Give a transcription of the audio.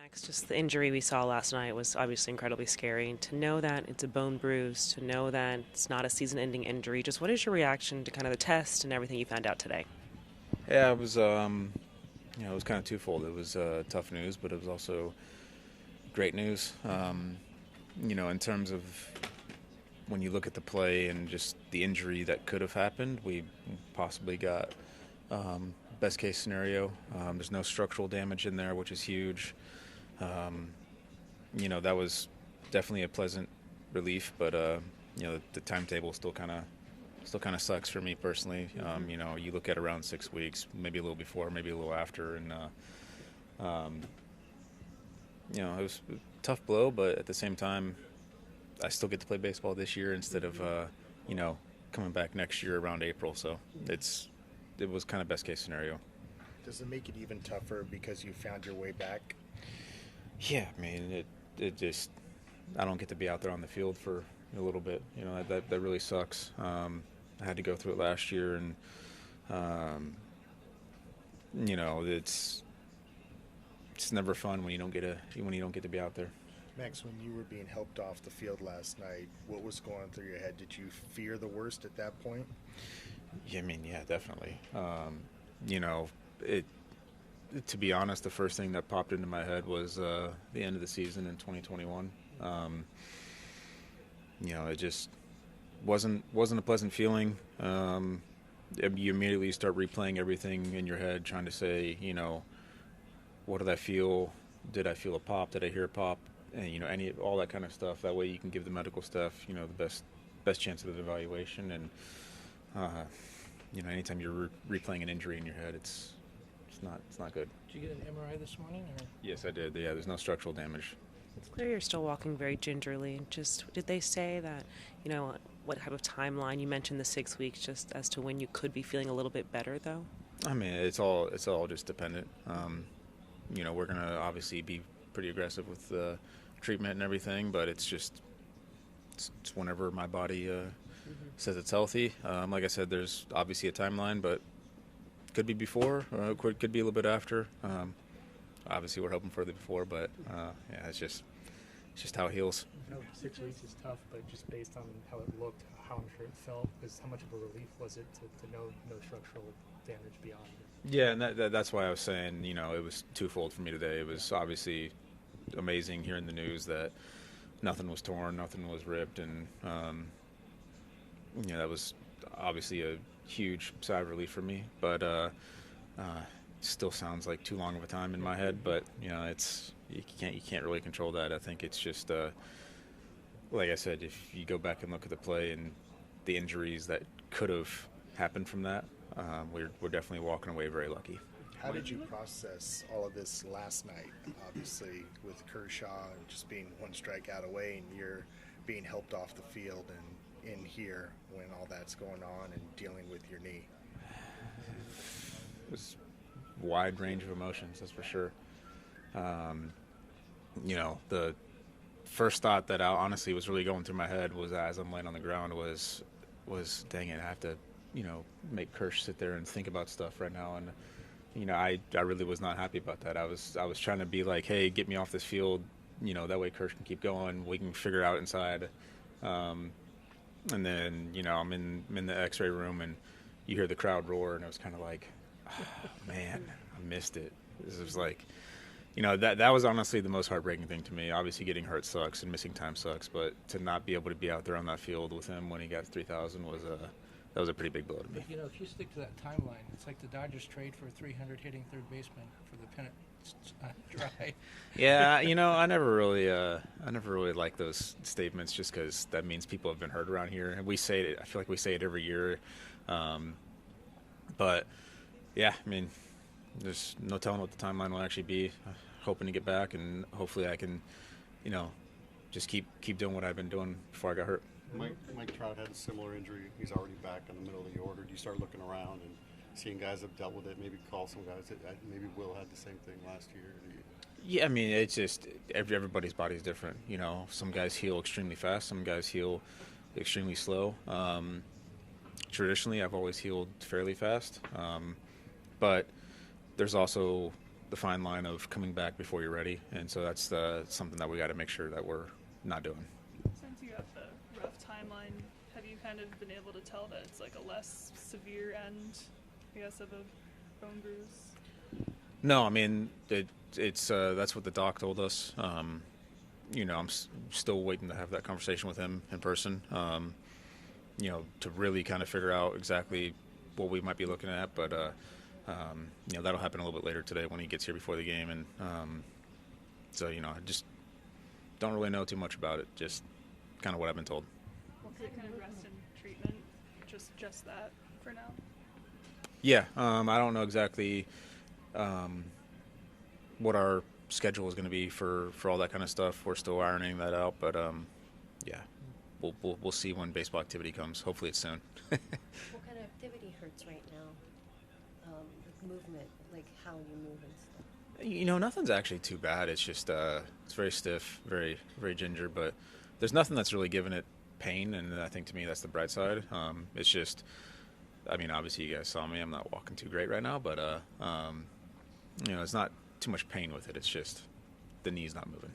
Max, just the injury we saw last night was obviously incredibly scary. And to know that it's a bone bruise, to know that it's not a season ending injury, just what is your reaction to kind of the test and everything you found out today? Yeah, it was it was kind of twofold. It was tough news, but it was also great news. In terms of when you look at the play and just the injury that could have happened, we possibly got best case scenario. There's no structural damage in there, which is huge. Um, that was definitely a pleasant relief, but the timetable still kind of sucks for me personally. You look at around 6 weeks, maybe a little before, maybe a little after, and um, it was a tough blow, but at the same time, I still get to play baseball this year instead of coming back next year around April. So it was kind of best case scenario. Does it make it even tougher because you found your way back? Yeah, I mean it just I don't get to be out there on the field for a little bit. That really sucks. I had to go through it last year, and it's never fun when you don't get to be out there. Max, when you were being helped off the field last night, what was going through your head? Did you fear the worst at that point? Yeah, I mean, yeah, definitely. It. To be honest, the first thing that popped into my head was the end of the season in 2021. It just wasn't a pleasant feeling. You immediately start replaying everything in your head, trying to say, what did I feel? Did I feel a pop? Did I hear a pop? And all that kind of stuff. That way you can give the medical staff, the best chance of an evaluation. And anytime you're replaying an injury in your head, it's not good. Did you get an MRI this morning? Or? Yes, I did. Yeah, there's no structural damage. It's clear you're still walking very gingerly. Just did they say that, what type of timeline? You mentioned the 6 weeks, just as to when you could be feeling a little bit better, though? I mean, it's all just dependent. We're going to obviously be pretty aggressive with treatment and everything, but it's whenever my body says it's healthy. Like I said, there's obviously a timeline, but could be before, could be a little bit after. Obviously, we're hoping for the before, but yeah, it's just how it heals. 6 weeks is tough, but just based on how it looked, how I'm sure it felt, because how much of a relief was it to know no structural damage beyond it? Yeah, and that's why I was saying, it was twofold for me today. It was obviously amazing hearing the news that nothing was torn, nothing was ripped, and that was obviously a huge sigh of relief for me. But still sounds like too long of a time in my head. But it's you can't really control that. I think it's just like I said, if you go back and look at the play and the injuries that could have happened from that, we're definitely walking away very lucky. How did you process all of this last night? Obviously, with Kershaw and just being one strikeout away, and you're being helped off the field and in here when all that's going on and dealing with your knee. It was a wide range of emotions, that's for sure. The first thought that honestly was really going through my head was, as I'm laying on the ground, was dang it, I have to make Kirsch sit there and think about stuff right now. And I really was not happy about that. I was trying to be like, hey, get me off this field, that way Kirsch can keep going, we can figure it out inside. And then I'm in the X-ray room, and you hear the crowd roar, and it was kind of like, oh, man, I missed it. It was like, that was honestly the most heartbreaking thing to me. Obviously, getting hurt sucks and missing time sucks, but to not be able to be out there on that field with him when he got 3,000 was a pretty big blow to me. But, if you stick to that timeline, it's like the Dodgers trade for a 300 hitting third baseman for the pennant dry. Yeah, I never really like those statements, just because that means people have been hurt around here, and we say it. I feel like we say it every year, but yeah, I mean, there's no telling what the timeline will actually be. Hoping to get back, and hopefully I can, just keep doing what I've been doing before I got hurt. Mike Trout had a similar injury. He's already back in the middle of the order. Do you start looking around and seeing guys that have dealt with it? Maybe call some guys. Maybe Will had the same thing last year. Yeah, I mean, it's just everybody's body is different. Some guys heal extremely fast. Some guys heal extremely slow. Traditionally, I've always healed fairly fast, but there's also the fine line of coming back before you're ready, and so that's something that we got to make sure that we're not doing. Since you have the rough timeline, have you kind of been able to tell that it's like a less severe end, I guess, of a bone bruise? No, I mean it's that's what the doc told us. You know, I'm still waiting to have that conversation with him in person. You know, to really kind of figure out exactly what we might be looking at, but you know, that'll happen a little bit later today when he gets here before the game, and so you know, I just don't really know too much about it. Just kind of what I've been told. Is it kind of rest and treatment, just that for now? Yeah, I don't know exactly what our schedule is going to be for all that kind of stuff. We're still ironing that out, but yeah, we'll see when baseball activity comes. Hopefully it's soon. What kind of activity hurts right now? Like movement, like how you move and stuff. You know, nothing's actually too bad. It's just it's very stiff, very ginger, but there's nothing that's really giving it pain, and I think to me that's the bright side. It's just, I mean, obviously you guys saw me. I'm not walking too great right now, but you know, it's not too much pain with it. It's just the knee's not moving.